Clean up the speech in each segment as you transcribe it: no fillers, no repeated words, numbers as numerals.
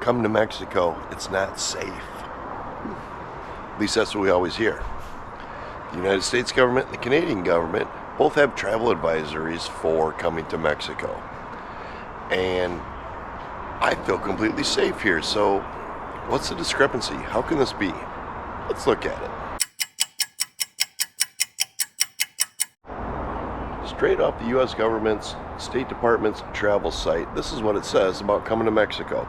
come to Mexico, it's not safe. At least that's what we always hear. The United States government and the Canadian government both have travel advisories for coming to Mexico. And I feel completely safe here. So what's the discrepancy? How can this be? Let's look at it. Straight off the U.S. government's State Department's travel site, this is what it says about coming to Mexico.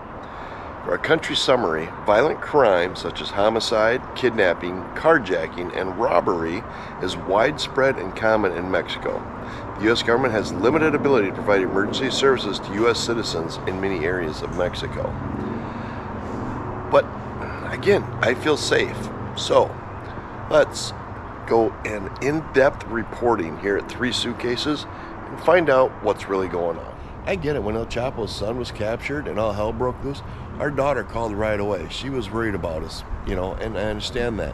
For a country summary, violent crime such as homicide, kidnapping, carjacking, and robbery is widespread and common in Mexico. The U.S. government has limited ability to provide emergency services to U.S. citizens in many areas of Mexico. But again, I feel safe. So let's go an in-depth reporting here at Three Suitcases and find out what's really going on. I get it. When El Chapo's son was captured and all hell broke loose, our daughter called right away. She was worried about us, and I understand that.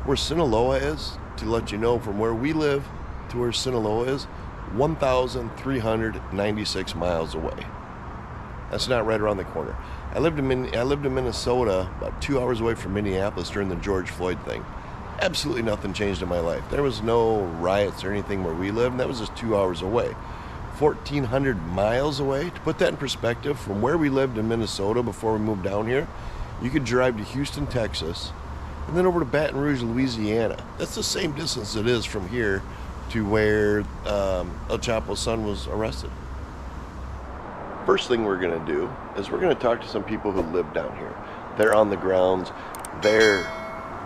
Where Sinaloa is, to let you know, from where we live to where Sinaloa is, 1,396 miles away. That's not right around the corner. I lived in Minnesota, about 2 hours away from Minneapolis during the George Floyd thing. Absolutely nothing changed in my life. There was no riots or anything where we lived, and that was just 2 hours away. 1,400 miles away. To put that in perspective, from where we lived in Minnesota before we moved down here, you could drive to Houston, Texas, and then over to Baton Rouge, Louisiana. That's the same distance it is from here to where El Chapo's son was arrested. First thing we're going to do is we're going to talk to some people who live down here. They're on the grounds. They're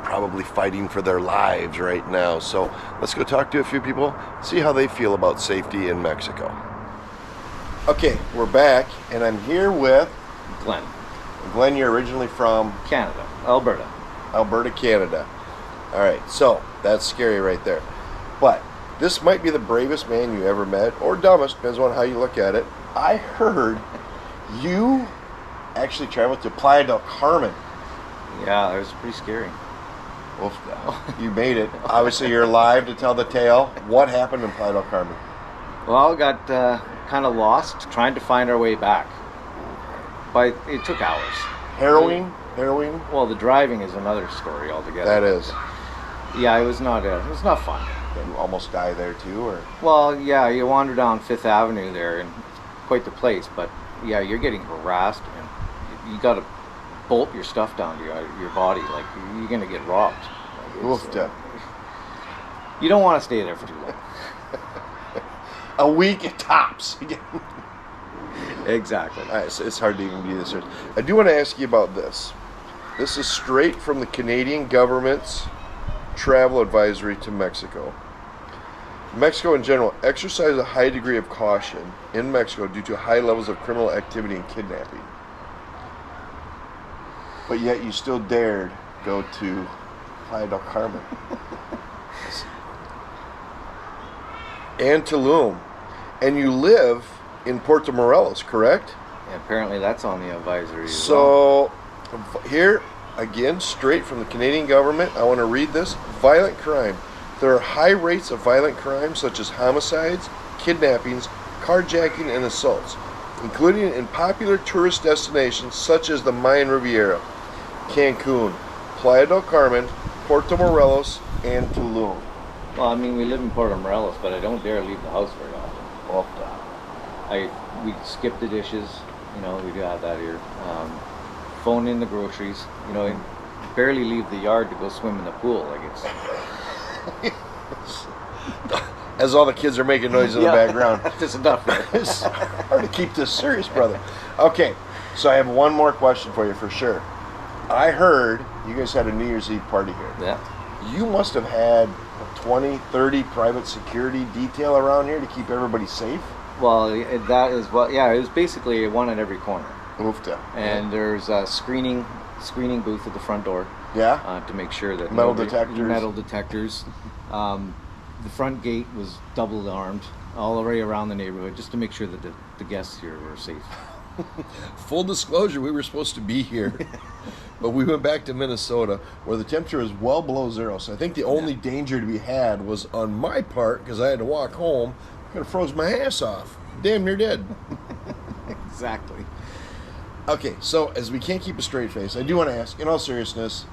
probably fighting for their lives right now. So let's go talk to a few people, see how they feel about safety in Mexico. Okay, we're back, and I'm here with Glenn. Glenn, you're originally from Canada, Alberta. Alberta, Canada. All right, so that's scary right there. But this might be the bravest man you ever met, or dumbest, depends on how you look at it. I heard you actually traveled to Playa del Carmen. Yeah, it was pretty scary. Oof, you made it. Obviously, you're alive to tell the tale. What happened in Playa del Carmen? Well, got kind of lost trying to find our way back. But it took hours. Heroin? Well, the driving is another story altogether. That is. Yeah, it was not fun. You almost die there too, or? Well, yeah, you wander down Fifth Avenue there, and quite the place. But yeah, you're getting harassed, and you got to bolt your stuff down to your body, like you're gonna get robbed. You don't want to stay there for too long. A week at tops. Exactly. All right, so it's hard to even be this serious. I do want to ask you about this. This is straight from the Canadian government's travel advisory to Mexico. Mexico in general exercises a high degree of caution in Mexico due to high levels of criminal activity and kidnapping. But yet you still dared go to Playa del Carmen. And Tulum. And you live in Puerto Morelos, correct? Yeah, apparently that's on the advisory as well. Here, again, straight from the Canadian government, I want to read this. Violent crime. There are high rates of violent crime such as homicides, kidnappings, carjacking, and assaults, including in popular tourist destinations such as the Mayan Riviera, Cancun, Playa del Carmen, Puerto Morelos, and Tulum. Well, I mean, we live in Puerto Morelos, but I don't dare leave the house very often. We skip the dishes, we do have that here. Phone in the groceries, and barely leave the yard to go swim in the pool. Like it's as all the kids are making noise in the background. That's enough. It's hard to keep this serious, brother. Okay, so I have one more question for you for sure. I heard you guys had a New Year's Eve party here. Yeah. You must have had 20, 30 private security detail around here to keep everybody safe? Well, it was basically one at every corner. Oofta. And there's a screening booth at the front door. Yeah? To make sure that... Metal detectors. The front gate was double armed all the way around the neighborhood just to make sure that the guests here were safe. Full disclosure, we were supposed to be here, but we went back to Minnesota where the temperature is well below zero. So I think the only danger to be had was on my part because I had to walk home. I could have froze my ass off. Damn near dead. Exactly. Okay, so as we can't keep a straight face, I do want to ask, in all seriousness,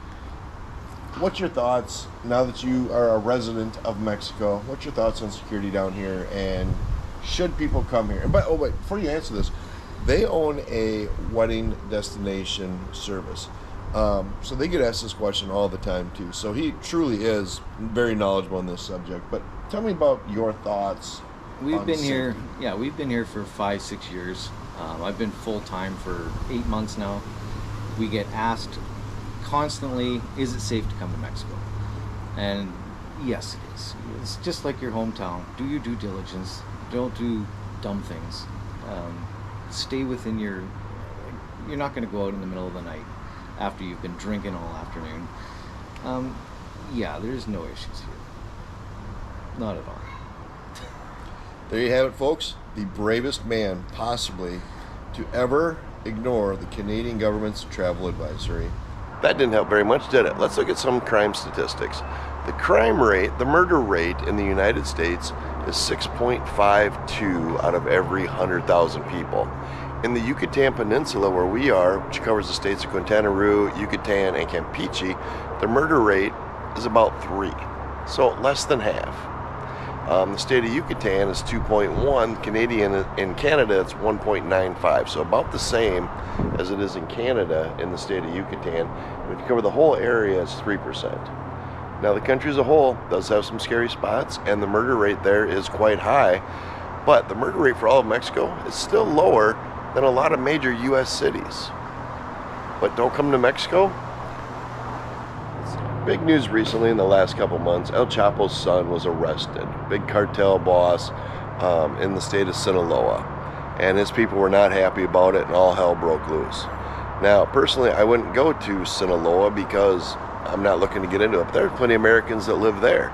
what's your thoughts now that you are a resident of Mexico? What's your thoughts on security down here, and should people come here? But wait, before you answer this, they own a wedding destination service, so they get asked this question all the time too. So he truly is very knowledgeable on this subject. But tell me about your thoughts. We've been here, we've been here for 5-6 years. I've been full time for 8 months now. We get asked constantly, is it safe to come to Mexico? And yes, it is. It's just like your hometown. Do your due diligence. Don't do dumb things. Stay within your... You're not going to go out in the middle of the night after you've been drinking all afternoon. There's no issues here. Not at all. There you have it, folks. The bravest man possibly to ever ignore the Canadian government's travel advisory. That didn't help very much, did it? Let's look at some crime statistics. The crime rate, the murder rate in the United States is 6.52 out of every 100,000 people. In the Yucatan Peninsula, where we are, which covers the states of Quintana Roo, Yucatan, and Campeche, the murder rate is about 3, so less than half. The state of Yucatan is 2.1. In Canada, it's 1.95. So about the same as it is in Canada in the state of Yucatan. If you cover the whole area, it's 3%. Now, the country as a whole does have some scary spots, and the murder rate there is quite high. But the murder rate for all of Mexico is still lower than a lot of major U.S. cities. But don't come to Mexico? Big news recently in the last couple months, El Chapo's son was arrested. Big cartel boss in the state of Sinaloa. And his people were not happy about it, and all hell broke loose. Now, personally, I wouldn't go to Sinaloa because I'm not looking to get into it. But there are plenty of Americans that live there.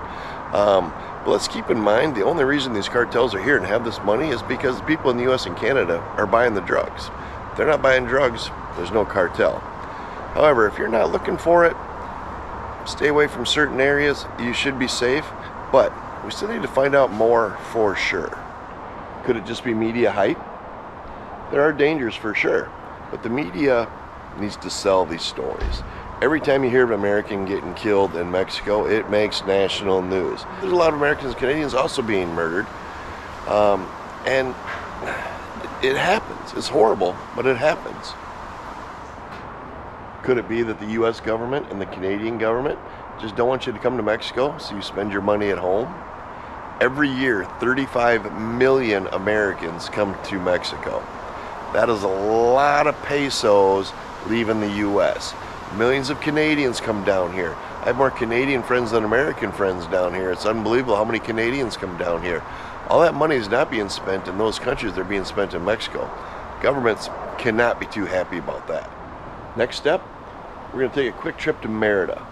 But let's keep in mind, the only reason these cartels are here and have this money is because the people in the U.S. and Canada are buying the drugs. If they're not buying drugs, there's no cartel. However, if you're not looking for it, stay away from certain areas. You should be safe, but we still need to find out more for sure. Could it just be media hype? There are dangers for sure, but the media needs to sell these stories. Every time you hear of an American getting killed in Mexico, it makes national news. There's a lot of Americans and Canadians also being murdered, and it happens. It's horrible, but it happens. Could it be that the U.S. government and the Canadian government just don't want you to come to Mexico, so you spend your money at home? Every year, 35 million Americans come to Mexico. That is a lot of pesos leaving the U.S. Millions of Canadians come down here. I have more Canadian friends than American friends down here. It's unbelievable how many Canadians come down here. All that money is not being spent in those countries. They're being spent in Mexico. Governments cannot be too happy about that. Next step, we're going to take a quick trip to Mérida,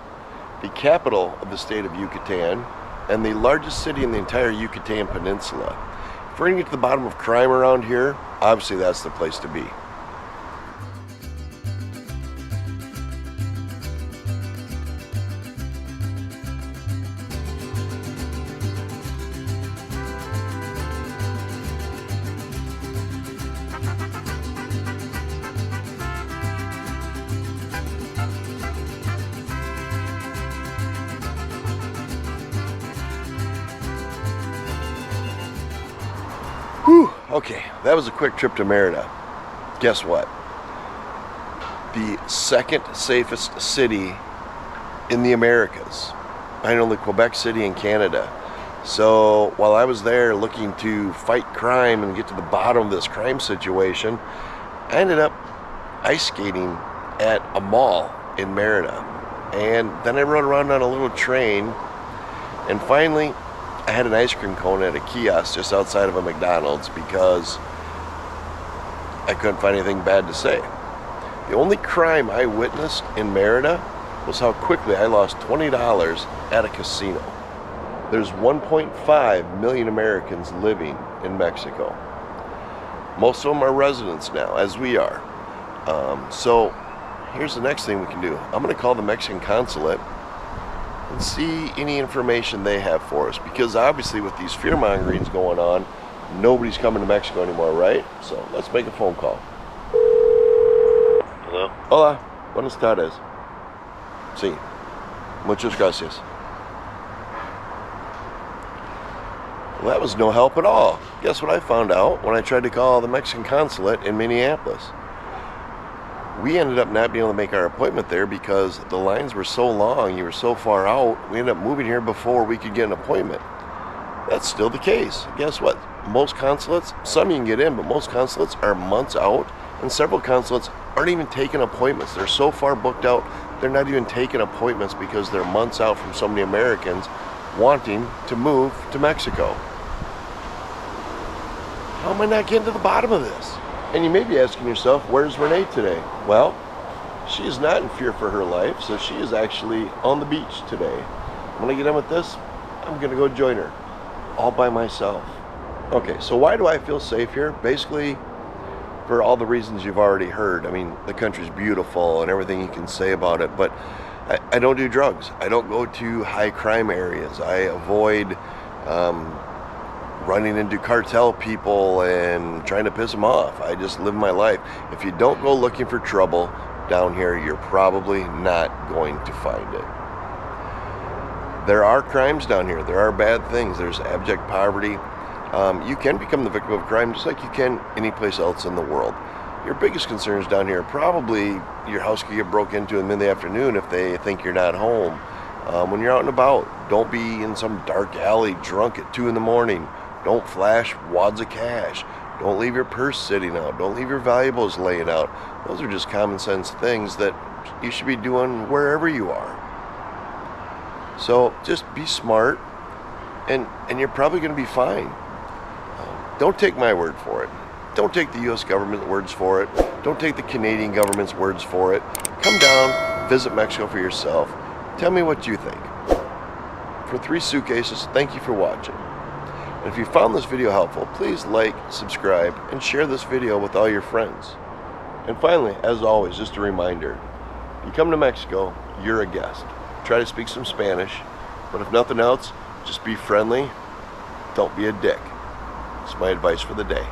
the capital of the state of Yucatan and the largest city in the entire Yucatan Peninsula. If we're going to get to the bottom of crime around here, obviously that's the place to be. Whew, okay, that was a quick trip to Mérida. Guess what? The second safest city in the Americas, behind only Quebec City in Canada. So while I was there looking to fight crime and get to the bottom of this crime situation, I ended up ice skating at a mall in Mérida. And then I rode around on a little train, and finally I had an ice cream cone at a kiosk just outside of a McDonald's because I couldn't find anything bad to say. The only crime I witnessed in Mérida was how quickly I lost $20 at a casino. There's 1.5 million Americans living in Mexico. Most of them are residents now, as we are. So here's the next thing we can do. I'm going to call the Mexican consulate and see any information they have for us, because obviously with these fear-mongerings going on, nobody's coming to Mexico anymore, right? So let's make a phone call. Hello. Hola, buenas tardes. Sí, muchas gracias. Well, that was no help at all. Guess what I found out when I tried to call the Mexican consulate in Minneapolis? We ended up not being able to make our appointment there because the lines were so long, you were so far out, we ended up moving here before we could get an appointment. That's still the case. Guess what? Most consulates, some you can get in, but most consulates are months out, and several consulates aren't even taking appointments. They're so far booked out, they're not even taking appointments because they're months out from so many Americans wanting to move to Mexico. How am I not getting to the bottom of this? And you may be asking yourself, where's Renee today? Well, she is not in fear for her life, so she is actually on the beach today. When I get done with this, I'm gonna go join her, all by myself. Okay, so why do I feel safe here? Basically, for all the reasons you've already heard. I mean, the country's beautiful and everything you can say about it, but I don't do drugs. I don't go to high crime areas. I avoid running into cartel people and trying to piss them off. I just live my life. If you don't go looking for trouble down here, you're probably not going to find it. There are crimes down here. There are bad things. There's abject poverty. You can become the victim of crime just like you can any place else in the world. Your biggest concerns down here, probably your house could get broke into in the afternoon if they think you're not home. When you're out and about, don't be in some dark alley drunk at 2 in the morning. Don't flash wads of cash. Don't leave your purse sitting out. Don't leave your valuables laying out. Those are just common sense things that you should be doing wherever you are. So just be smart, and you're probably going to be fine. Don't take my word for it. Don't take the U.S. government words for it. Don't take the Canadian government's words for it. Come down, visit Mexico for yourself. Tell me what you think. For 3 Suitcases, thank you for watching. And if you found this video helpful, please like, subscribe, and share this video with all your friends. And finally, as always, just a reminder, you come to Mexico, you're a guest. Try to speak some Spanish, but if nothing else, just be friendly, don't be a dick. It's my advice for the day.